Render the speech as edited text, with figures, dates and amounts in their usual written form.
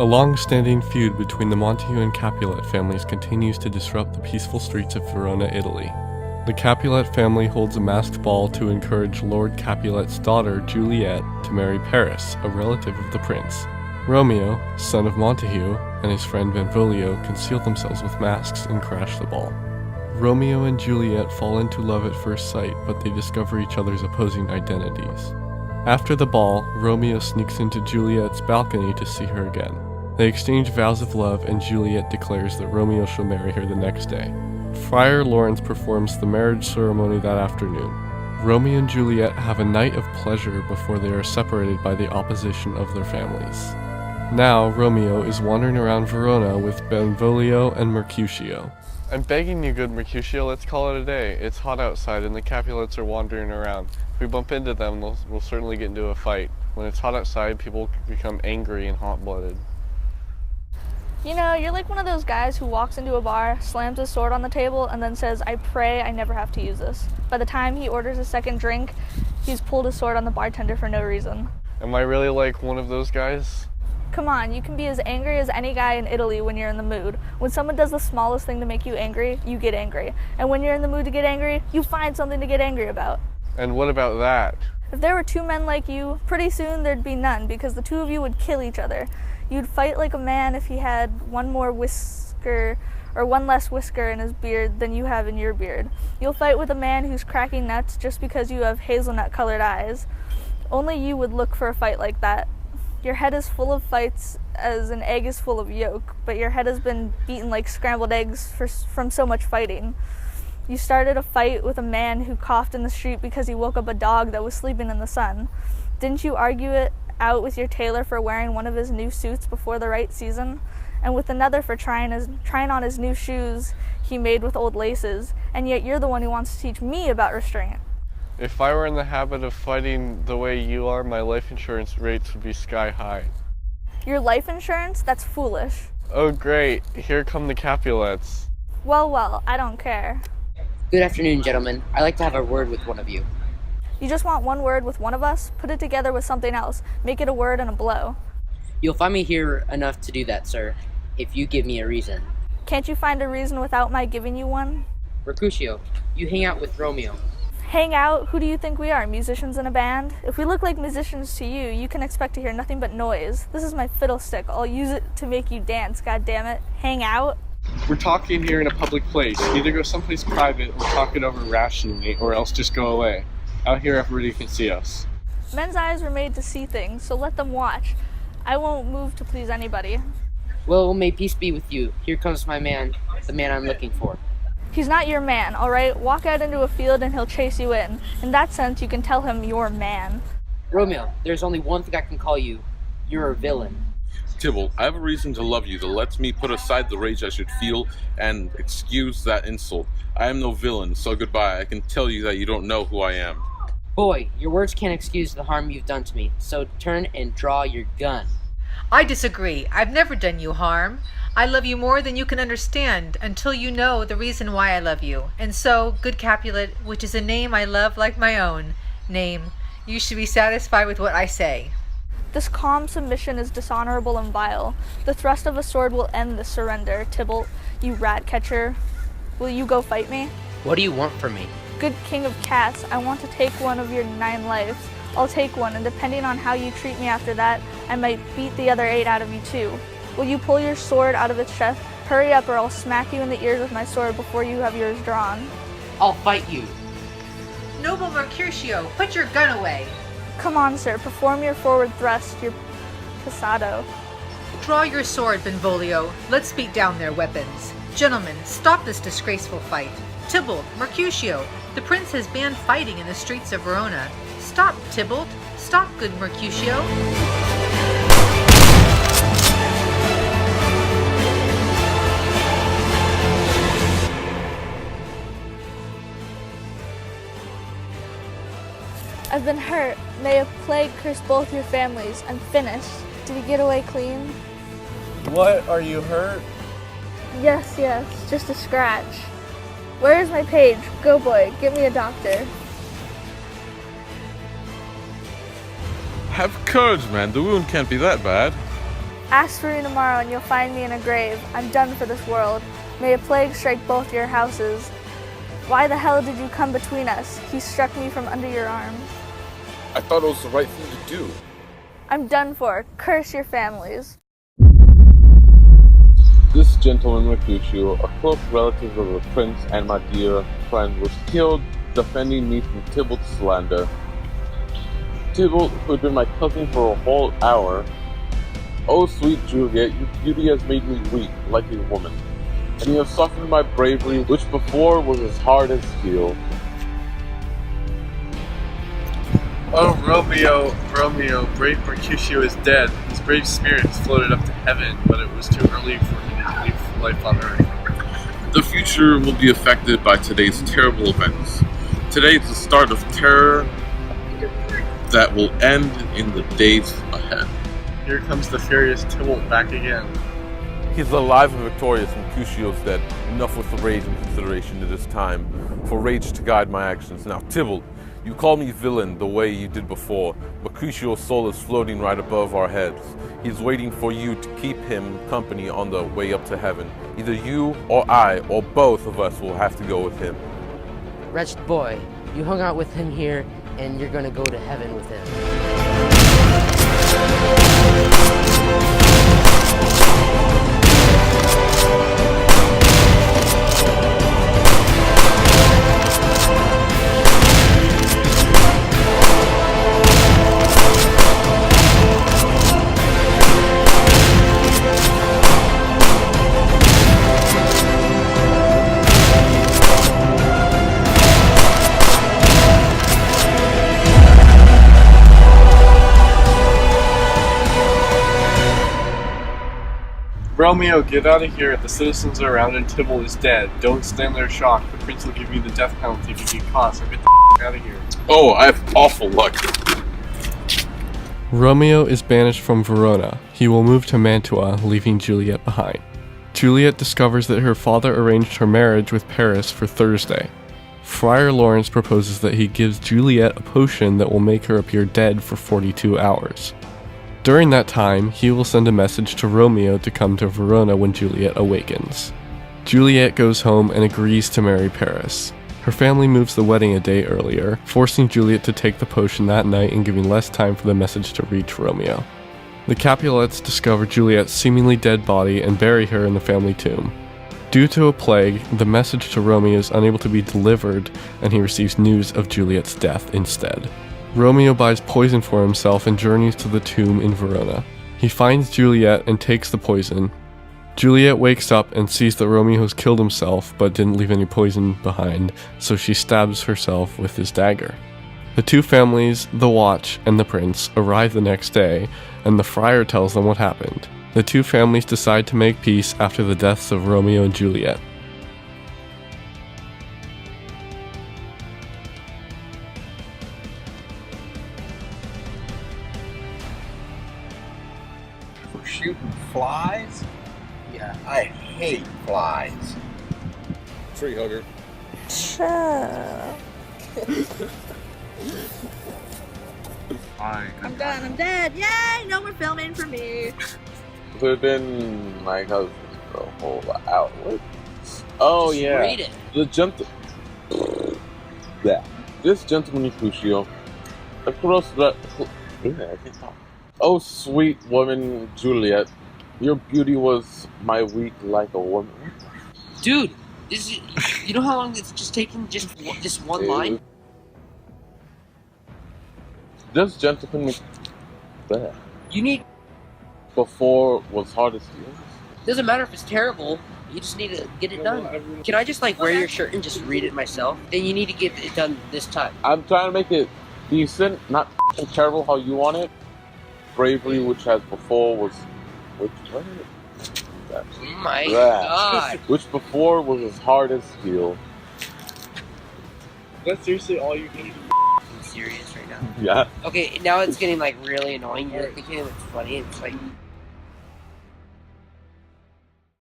A long-standing feud between the Montague and Capulet families continues to disrupt the peaceful streets of Verona, Italy. The Capulet family holds a masked ball to encourage Lord Capulet's daughter, Juliet, to marry Paris, a relative of the prince. Romeo, son of Montague, and his friend Benvolio conceal themselves with masks and crash the ball. Romeo and Juliet fall into love at first sight, but they discover each other's opposing identities. After the ball, Romeo sneaks into Juliet's balcony to see her again. They exchange vows of love, and Juliet declares that Romeo shall marry her the next day. Friar Lawrence performs the marriage ceremony that afternoon. Romeo and Juliet have a night of pleasure before they are separated by the opposition of their families. Now, Romeo is wandering around Verona with Benvolio and Mercutio. I'm begging you, good Mercutio, let's call it a day. It's hot outside and the Capulets are wandering around. If we bump into them, we'll certainly get into a fight. When it's hot outside, people become angry and hot-blooded. You know, you're like one of those guys who walks into a bar, slams his sword on the table, and then says, "I pray I never have to use this." By the time he orders a second drink, he's pulled his sword on the bartender for no reason. Am I really like one of those guys? Come on, you can be as angry as any guy in Italy when you're in the mood. When someone does the smallest thing to make you angry, you get angry. And when you're in the mood to get angry, you find something to get angry about. And what about that? If there were two men like you, pretty soon there'd be none, because the two of you would kill each other. You'd fight like a man if he had one more whisker or one less whisker in his beard than you have in your beard. You'll fight with a man who's cracking nuts just because you have hazelnut-colored eyes. Only you would look for a fight like that. Your head is full of fights as an egg is full of yolk, but your head has been beaten like scrambled eggs from so much fighting. You started a fight with a man who coughed in the street because he woke up a dog that was sleeping in the sun. Didn't you argue it out with your tailor for wearing one of his new suits before the right season, and with another for trying on his new shoes he made with old laces, and yet you're the one who wants to teach me about restraint. If I were in the habit of fighting the way you are, my life insurance rates would be sky high. Your life insurance? That's foolish. Oh great, here come the Capulets. Well, I don't care. Good afternoon, gentlemen. I'd like to have a word with one of you. You just want one word with one of us? Put it together with something else. Make it a word and a blow. You'll find me here enough to do that, sir, if you give me a reason. Can't you find a reason without my giving you one? Mercutio, you hang out with Romeo. Hang out? Who do you think we are, musicians in a band? If we look like musicians to you, you can expect to hear nothing but noise. This is my fiddlestick. I'll use it to make you dance, goddammit. Hang out? We're talking here in a public place. Either go someplace private or talk it over rationally, or else just go away. Out here everybody can see us. Men's eyes were made to see things, so let them watch. I won't move to please anybody. Well, may peace be with you. Here comes my man, the man I'm looking for. He's not your man, alright? Walk out into a field and he'll chase you in. In that sense, you can tell him your man. Romeo, there's only one thing I can call you. You're a villain. Tybalt, I have a reason to love you that lets me put aside the rage I should feel and excuse that insult. I am no villain, so goodbye. I can tell you that you don't know who I am. Boy, your words can't excuse the harm you've done to me, so turn and draw your gun. I disagree. I've never done you harm. I love you more than you can understand until you know the reason why I love you. And so, good Capulet, which is a name I love like my own name, you should be satisfied with what I say. This calm submission is dishonorable and vile. The thrust of a sword will end this surrender. Tybalt, you rat catcher, will you go fight me? What do you want from me? Good king of cats, I want to take one of your 9 lives. I'll take one, and depending on how you treat me after that, I might beat the other 8 out of you too. Will you pull your sword out of its sheath? Hurry up or I'll smack you in the ears with my sword before you have yours drawn. I'll fight you. Noble Mercutio, put your gun away. Come on, sir, perform your forward thrust, your passado. Draw your sword, Benvolio. Let's beat down their weapons. Gentlemen, stop this disgraceful fight. Tybalt, Mercutio, the prince has banned fighting in the streets of Verona. Stop, Tybalt. Stop, good Mercutio. I've been hurt. May a plague curse both your families. I'm finished. Did he get away clean? What? Are you hurt? Yes, just a scratch. Where's my page? Go boy, get me a doctor. Have courage, man. The wound can't be that bad. Ask for me tomorrow and you'll find me in a grave. I'm done for this world. May a plague strike both your houses. Why the hell did you come between us? He struck me from under your arms. I thought it was the right thing to do. I'm done for. Curse your families. This gentleman Mercutio, a close relative of the prince and my dear friend, was killed defending me from Tybalt's slander. Tybalt, who had been my cousin for a whole hour. Oh, sweet Juliet, your beauty has made me weak, like a woman. And you have softened my bravery, which before was as hard as steel. Oh, Romeo, brave Mercutio is dead. His brave spirit has floated up to heaven, but it was too early for him to leave life on earth. The future will be affected by today's terrible events. Today is the start of terror that will end in the days ahead. Here comes the furious Tybalt back again. He's alive and victorious, Mercutio's dead. Enough with the rage and consideration. It is time for rage to guide my actions. Now, Tybalt, you call me villain the way you did before. Mercutio's soul is floating right above our heads. He's waiting for you to keep him company on the way up to heaven. Either you or I or both of us will have to go with him. Wretched boy, you hung out with him here, and you're gonna go to heaven with him. Romeo, get out of here. The citizens are around and Tybalt is dead. Don't stand there shocked. The prince will give you the death penalty if you get caught, so get the out of here. Oh, I have awful luck. Romeo is banished from Verona. He will move to Mantua, leaving Juliet behind. Juliet discovers that her father arranged her marriage with Paris for Thursday. Friar Lawrence proposes that he gives Juliet a potion that will make her appear dead for 42 hours. During that time, he will send a message to Romeo to come to Verona when Juliet awakens. Juliet goes home and agrees to marry Paris. Her family moves the wedding a day earlier, forcing Juliet to take the potion that night and giving less time for the message to reach Romeo. The Capulets discover Juliet's seemingly dead body and bury her in the family tomb. Due to a plague, the message to Romeo is unable to be delivered, and he receives news of Juliet's death instead. Romeo buys poison for himself and journeys to the tomb in Verona. He finds Juliet and takes the poison. Juliet wakes up and sees that Romeo has killed himself but didn't leave any poison behind, so she stabs herself with his dagger. The two families, the watch and the prince, arrive the next day, and the friar tells them what happened. The two families decide to make peace after the deaths of Romeo and Juliet. For shooting flies? Yeah, I hate flies. Tree hugger. Shut up. I'm done. I'm dead. Yay! No more filming for me. Could have been my cousin's for a whole outlet. Oh Just yeah, read it. This gentleman Mercutio, across that. I can't talk. Oh sweet woman Juliet, your beauty was my weak like a woman. Dude, you know how long it's just taken just one line? This gentleman You need... before was hard as steel. Doesn't matter if it's terrible. You just need to get it done. Can I just wear your shirt and just read it myself? Then you need to get it done this time. I'm trying to make it decent, not terrible how you want it. Bravery, which has before was, what is that? Oh my god. Which before was as hard as steel. That's seriously all you can do. I'm serious right now. Yeah. Okay, now it's getting really annoying. You're thinking it's funny. It's